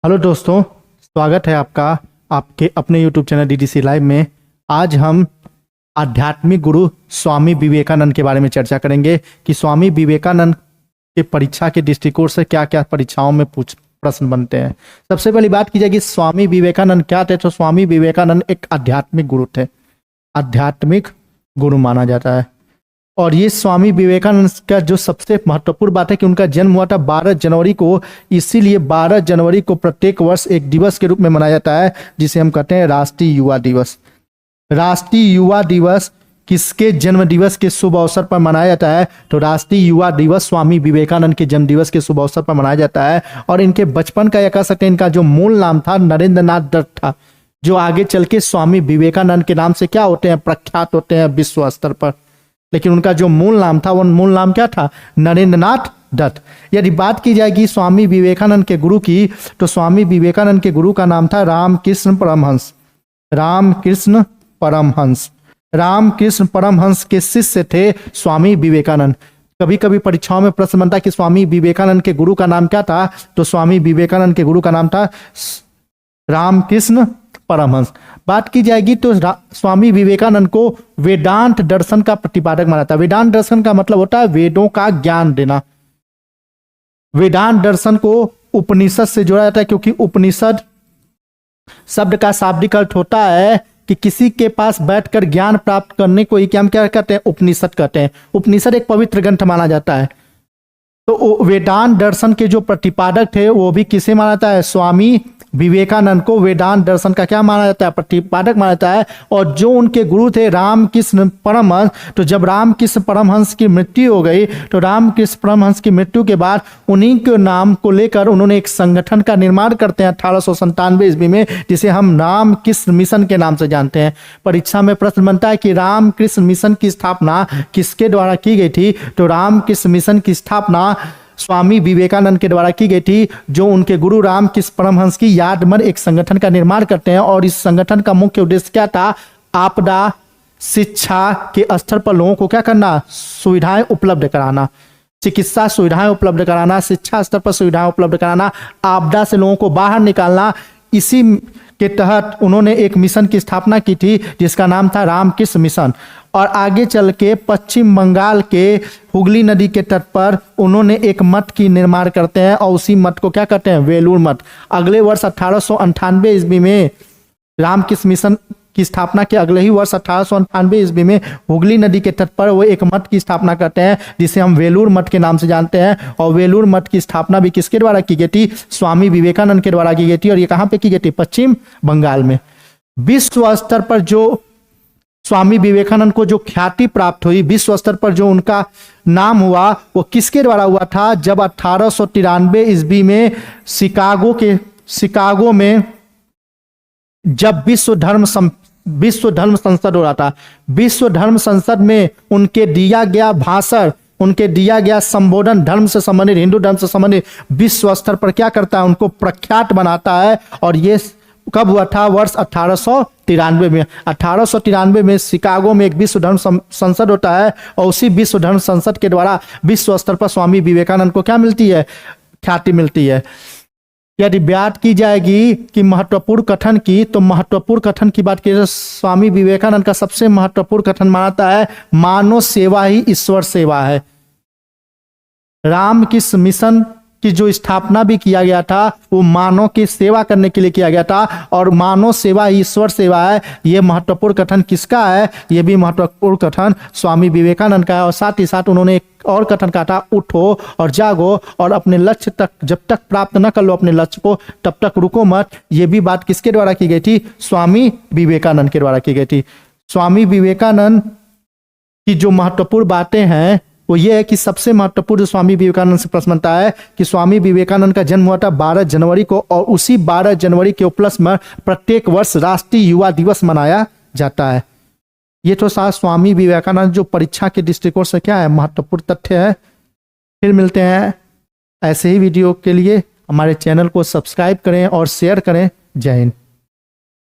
Hello दोस्तों, स्वागत है आपका आपके अपने यूट्यूब चैनल डीडीसी लाइव में। आज हम आध्यात्मिक गुरु स्वामी विवेकानंद के बारे में चर्चा करेंगे कि स्वामी विवेकानंद के परीक्षा के दृष्टिकोण से क्या क्या परीक्षाओं में प्रश्न बनते हैं। सबसे पहली बात की जाएगी स्वामी विवेकानंद क्या थे। तो स्वामी विवेकानंद एक आध्यात्मिक गुरु थे, आध्यात्मिक गुरु माना जाता है। और ये स्वामी विवेकानंद का जो सबसे महत्वपूर्ण बात है कि उनका जन्म हुआ था 12 जनवरी को, इसीलिए 12 जनवरी को प्रत्येक वर्ष एक दिवस के रूप में मनाया जाता है जिसे हम कहते हैं राष्ट्रीय युवा दिवस। राष्ट्रीय युवा दिवस किसके जन्म दिवस के शुभ अवसर पर मनाया जाता है? तो राष्ट्रीय युवा दिवस स्वामी विवेकानंद के जन्म दिवस के शुभ अवसर पर मनाया जाता है। और इनके बचपन का या कह सकते हैं इनका जो मूल नाम था नरेंद्र नाथ दत्त था, जो आगे चल के स्वामी विवेकानंद के नाम से क्या होते हैं, प्रख्यात होते हैं विश्व स्तर पर। लेकिन उनका जो मूल नाम था वो मूल नाम क्या था? नरेंद्र नाथ दत्त। यदि बात की जाएगी स्वामी विवेकानंद के गुरु की, तो स्वामी विवेकानंद के गुरु का नाम था रामकृष्ण परमहंस। रामकृष्ण परमहंस, रामकृष्ण परमहंस के शिष्य थे स्वामी विवेकानंद। कभी कभी परीक्षाओं में प्रश्न बनता है कि स्वामी विवेकानंद के गुरु का नाम क्या था? तो स्वामी विवेकानंद के गुरु का नाम था रामकृष्ण परमहंस। बात की जाएगी तो स्वामी विवेकानंद को वेदांत दर्शन का प्रतिपादक माना था। वेदांत दर्शन का मतलब होता है वेदों का ज्ञान देना। वेदांत दर्शन को उपनिषद से जोड़ा जाता है, क्योंकि उपनिषद शब्द का शाब्दिक अर्थ होता है कि किसी के पास बैठकर ज्ञान प्राप्त करने को ही हम क्या कहते हैं? उपनिषद कहते हैं। उपनिषद एक पवित्र ग्रंथ माना जाता है। तो वेदांत दर्शन के जो प्रतिपादक थे वो भी किसे माना जाता है? स्वामी विवेकानंद को वेदांत दर्शन का क्या माना जाता है? प्रतिपादक माना जाता है। और जो उनके गुरु थे रामकृष्ण परमहंस, तो जब रामकृष्ण परमहंस की मृत्यु हो गई तो रामकृष्ण परमहंस की मृत्यु के बाद उन्हीं के नाम को लेकर उन्होंने एक संगठन का निर्माण करते हैं 1897 ईस्वी में, जिसे हम रामकृष्ण मिशन के नाम से जानते हैं। परीक्षा में प्रश्न बनता है कि रामकृष्ण मिशन की स्थापना किसके द्वारा की गई थी? तो रामकृष्ण मिशन की स्थापना स्वामी विवेकानंद के द्वारा की गई थी, जो उनके गुरु रामकृष्ण परमहंस की याद में एक संगठन का निर्माण करते हैं। और इस संगठन का मुख्य उद्देश्य क्या था? आपदा, शिक्षा के स्तर पर लोगों को क्या करना? सुविधाएं उपलब्ध कराना, चिकित्सा सुविधाएं उपलब्ध कराना, शिक्षा स्तर पर सुविधाएं उपलब्ध कराना, आपदा से लोगों को बाहर निकालना। इसी के तहत उन्होंने एक मिशन की स्थापना की थी जिसका नाम था रामकृष्ण मिशन। और आगे चल के पश्चिम बंगाल के हुगली नदी के तट पर उन्होंने एक मठ की निर्माण करते हैं और उसी मठ को क्या कहते हैं? वेलूर मठ। अगले वर्ष 1898 ईस्वी में रामकृष्ण मिशन की स्थापना के अगले ही वर्ष 1898 ईस्वी में हुगली नदी के तट पर वो एक मठ की स्थापना करते हैं जिसे हम वेलूर मठ के नाम से जानते हैं। और वेलूर मठ की स्थापना भी किसके द्वारा की गई थी? स्वामी विवेकानंद के द्वारा की गई थी। और ये कहाँ पे की गई थी? पश्चिम बंगाल में। विश्व स्तर पर जो स्वामी विवेकानंद को जो ख्याति प्राप्त हुई, विश्व स्तर पर जो उनका नाम हुआ, वो किसके द्वारा हुआ था? जब 1893 ईस्वी में शिकागो में जब विश्व धर्म संसद हो रहा था। विश्व धर्म संसद में उनके दिया गया भाषण, उनके दिया गया संबोधन धर्म से संबंधित, हिंदू धर्म से संबंधित विश्व स्तर पर क्या करता है? उनको प्रख्यात बनाता है। और ये कब हुआ था? वर्ष 1893 में। 1893 में शिकागो में एक विश्व धर्म संसद होता है और उसी विश्व धर्म संसद के द्वारा विश्व स्तर पर स्वामी विवेकानंद को क्या मिलती है? ख्याति मिलती है। यदि बात की जाएगी कि महत्वपूर्ण कथन की, तो महत्वपूर्ण कथन की बात की तो स्वामी विवेकानंद का सबसे महत्वपूर्ण कथन मानता है मानव सेवा ही ईश्वर सेवा है। रामकृष्ण मिशन की जो स्थापना भी किया गया था वो मानव की सेवा करने के लिए किया गया था। और मानव सेवा ईश्वर सेवा है, ये महत्वपूर्ण कथन किसका है? ये भी महत्वपूर्ण कथन स्वामी विवेकानंद का है। और साथ ही साथ उन्होंने एक और कथन कहा था, उठो और जागो और अपने लक्ष्य तक जब तक प्राप्त न कर लो अपने लक्ष्य को तब तक रुको मत। ये भी बात किसके द्वारा की गई थी? स्वामी विवेकानंद के द्वारा की गई थी। स्वामी विवेकानंद की जो महत्वपूर्ण बातें हैं वो ये है कि सबसे महत्वपूर्ण जो स्वामी विवेकानंद से प्रश्न बनता है कि स्वामी विवेकानंद का जन्म हुआ था 12 जनवरी को, और उसी 12 जनवरी के उपलक्ष्य में प्रत्येक वर्ष राष्ट्रीय युवा दिवस मनाया जाता है। ये तो साथ स्वामी विवेकानंद जो परीक्षा के दृष्टिकोण से क्या है? महत्वपूर्ण तथ्य है। फिर मिलते हैं ऐसे ही वीडियो के लिए। हमारे चैनल को सब्सक्राइब करें और शेयर करें। जय हिंद।